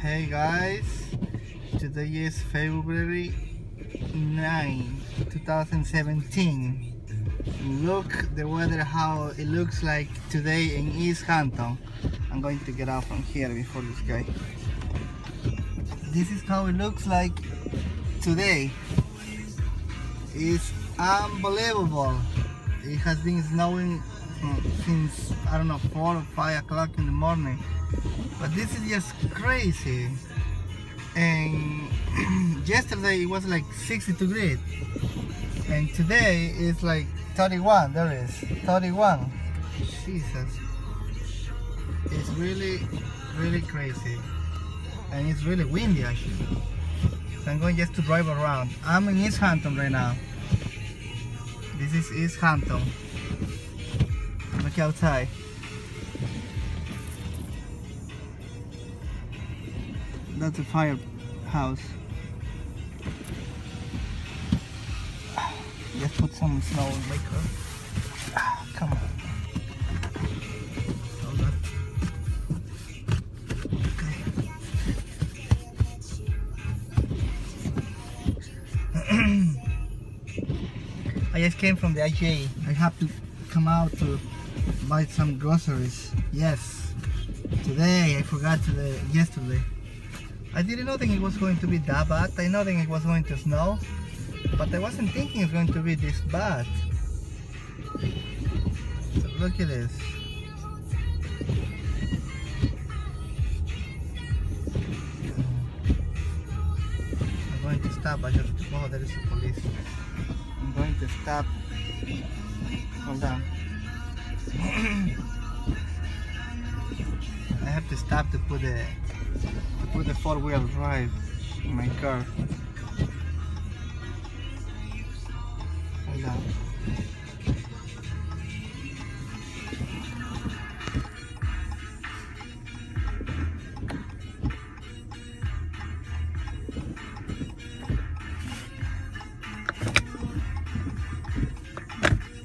Hey guys, today is February 9, 2017. Look the weather, how it looks like today in East Hampton. I'm going to get out from here before this guy. This is how it looks like today. It's unbelievable. It has been snowing since, I don't know, 4 or 5 o'clock in the morning. But this is just crazy. And yesterday it was like 60 degrees. And today it's like 31. There is 31. Jesus. It's really crazy. And it's really windy actually. So I'm going just to drive around. I'm in East Hampton right now. This is East Hampton. Look outside. That's a firehouse. Just put some snow in my car. Come on. Hold on. Okay. I just came from the IGA. I have to come out to buy some groceries. Yes. Today I forgot yesterday. I didn't know it was going to be that bad. I know it was going to snow, but I wasn't thinking it's going to be this bad. So look at this. I'm going to stop. Oh, there is the police. I'm going to stop. Hold on. I have to stop to put the 4-wheel drive in my car. Hold on.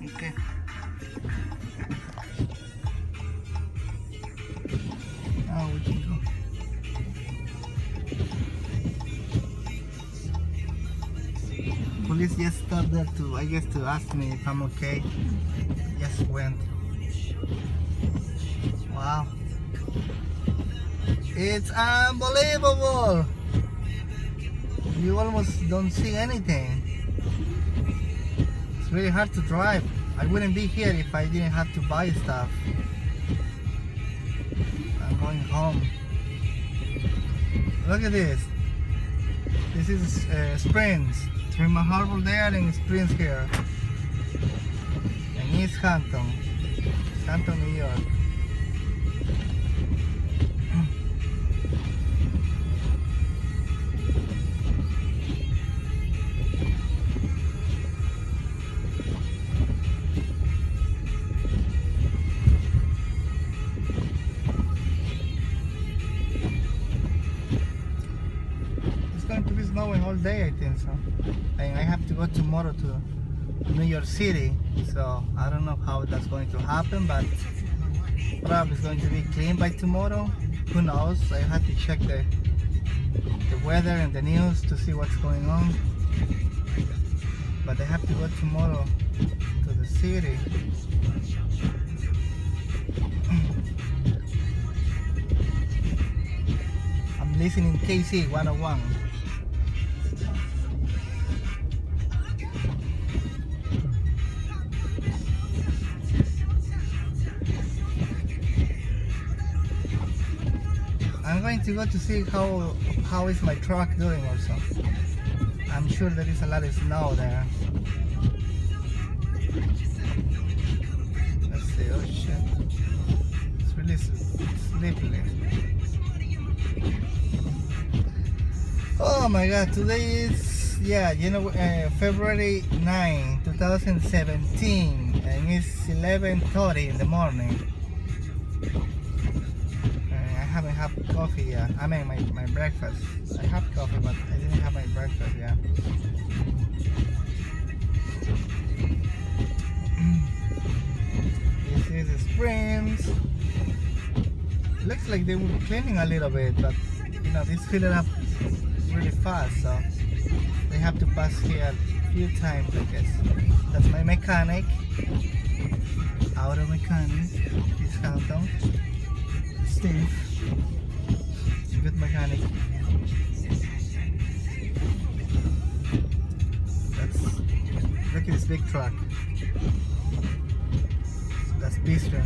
Okay. Now we can go. Police just stopped there to, I guess, to ask me if I'm okay. Just went. Wow. It's unbelievable. You almost don't see anything. It's really hard to drive. I wouldn't be here if I didn't have to buy stuff. I'm going home. Look at this. This is Springs. Trimmer Harbor there and Springs here. And East Hampton. Hampton, New York. It's going to be snowing all day, I think so. And I have to go tomorrow to New York City, so I don't know how that's going to happen, but probably it's going to be clean by tomorrow. Who knows? I have to check the weather and the news to see what's going on. But I have to go tomorrow to the city. I'm listening to KC 101. I'm going to go to see how is my truck doing also. I'm sure there is a lot of snow there. Let's see. Oh shit. It's really slippery. Oh my god, today is, yeah, you know, February 9, 2017, and it's 11:30 in the morning. I haven't had coffee yet. I mean my breakfast. I have coffee, but I didn't have my breakfast yet. This is the Springs. Looks like they were cleaning a little bit, but you know, this filling up really fast, so they have to pass here a few times, I guess. That's my mechanic, auto mechanic. This Hampton, Steve, good mechanic. Look at this big truck. That's piston.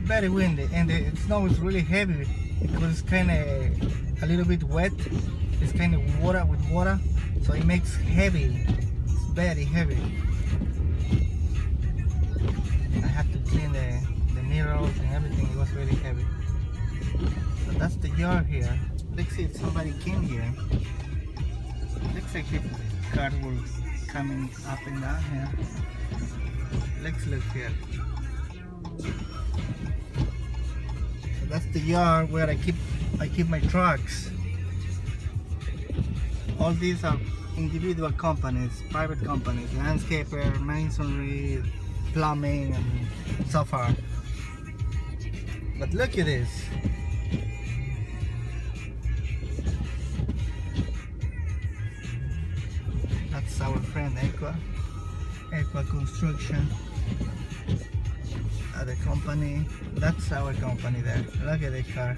Very windy, and the snow is really heavy because it's kind of a little bit wet. It's kind of water with water, so it makes heavy. It's very heavy. I have to clean the mirrors and everything. It was really heavy. So that's the yard here. Let's see if somebody came here. Looks like people cars were coming up and down here. Let's look here. That's the yard where I keep my trucks. All these are individual companies, private companies, landscaper, masonry, plumbing, and so far. But look at this. That's our friend Equa Construction. The company, that's our company there. Look at the car.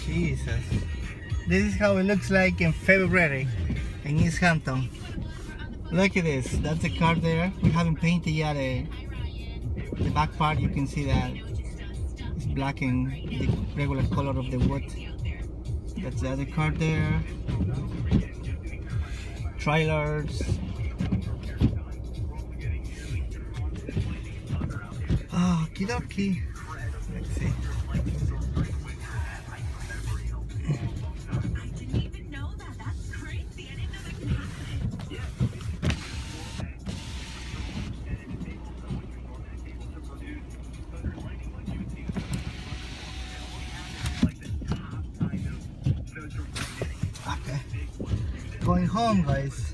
Jesus, this is how it looks like in February in East Hampton. Look at this, that's the car there. We haven't painted yet the back part. You can see that it's black and the regular color of the wood. That's the other car there. Trailers. Oh, okie dokie. Let's see. Okay. Going home, guys.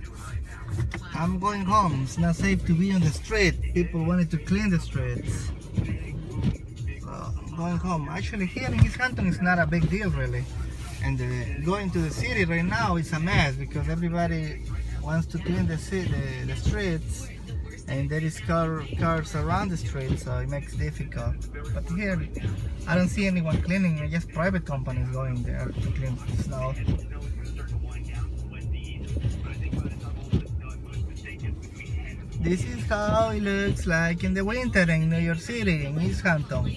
I'm going home. It's not safe to be on the street. People wanted to clean the streets. So I'm going home. Actually, here in East Hampton is not a big deal really. And going to the city right now is a mess because everybody wants to clean the streets, and there is cars around the street, so it makes it difficult. But here, I don't see anyone cleaning. Just private companies going there to clean snow. This is how it looks like in the winter in New York City, in East Hampton.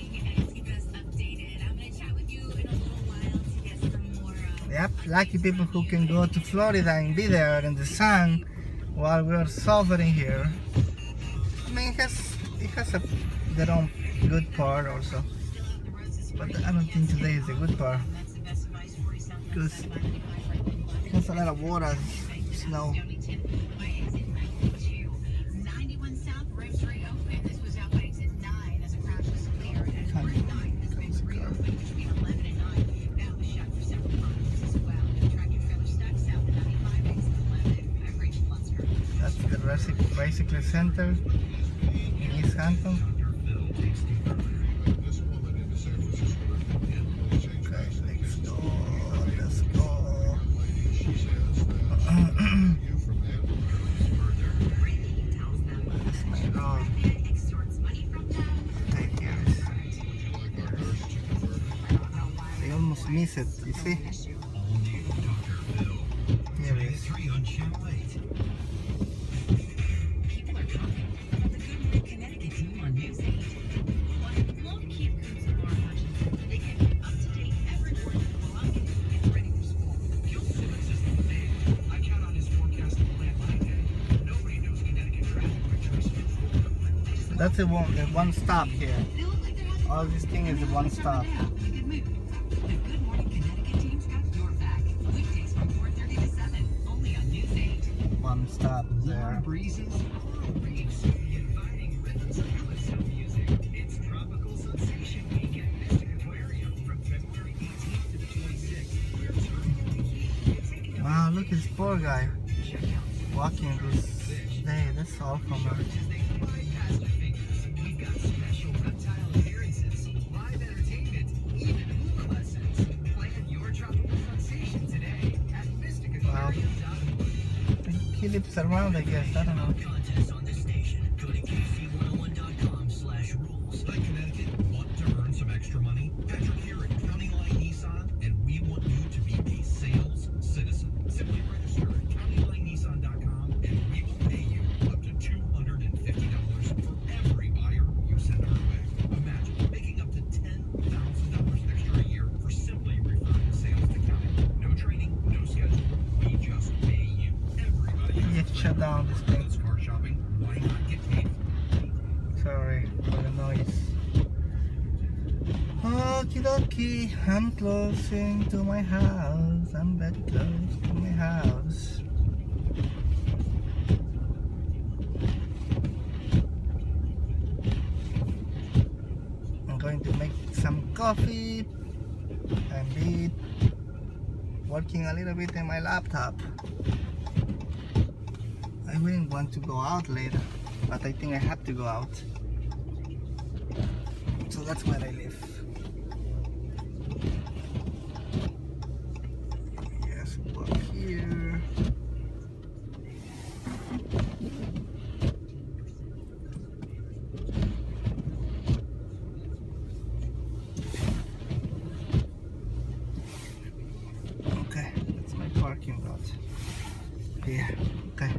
Yep, lucky people who can go to Florida and be there in the sun while we're suffering here. I mean, it has their own good part also. But I don't think today is a good part. Because it has a lot of water, snow. Bicycle center in East Hampton. Okay, let's go. That's my road. Okay, here it is. I almost miss it, you see? Here it is. That's the one stop here. All this thing is the one stop. fun stuff there. Wow, look at this poor guy walking this day. That's all from her. Wow. He lives around, I guess. I don't know. Want to earn some extra money? Patrick here at County Line Nissan, and we want you to be a sales citizen. Simply register at CountyLineNissan.com, and we will pay you up to $250 for every buyer you send our way. Imagine making up to $10,000 extra a year for simply referring sales to County. No training, no schedule. We just pay you. Everybody You have to shut down this thing. car shopping. Why not get paid? Sorry for the noise. Okie dokie, I'm closing to my house. I'm very close to my house. I'm going to make some coffee and be working a little bit in my laptop. I wouldn't want to go out later, but I think I have to go out. So that's where I live. Yes, walk here. Okay, that's my parking lot. Here, okay.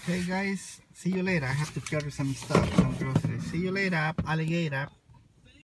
Okay guys, see you later. I have to carry some stuff, some groceries. See you later, alligator.